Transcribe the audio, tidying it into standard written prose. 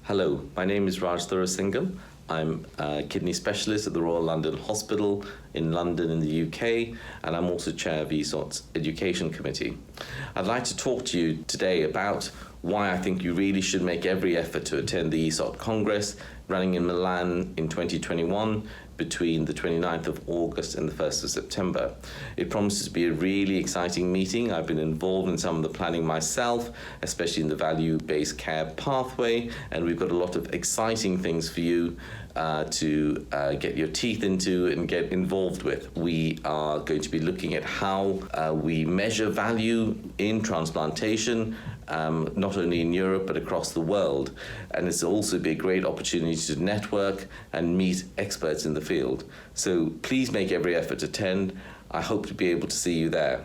Hello, my name is Raj Thuraisingham. I'm a kidney specialist at the Royal London Hospital in London in the UK, and I'm also chair of ESOT's Education Committee. I'd like to talk to you today about why I think you really should make every effort to attend the ESOT Congress running in Milan in 2021 between the 29th of August and the 1st of September. It promises to be a really exciting meeting. I've been involved in some of the planning myself, especially in the value-based care pathway, and we've got a lot of exciting things for you to get your teeth into and get involved with. We are going to be looking at how we measure value in transplantation, not only in Europe but across the world, and it's also be a great opportunity to network and meet experts in the field. So please make every effort to attend. I hope to be able to see you there.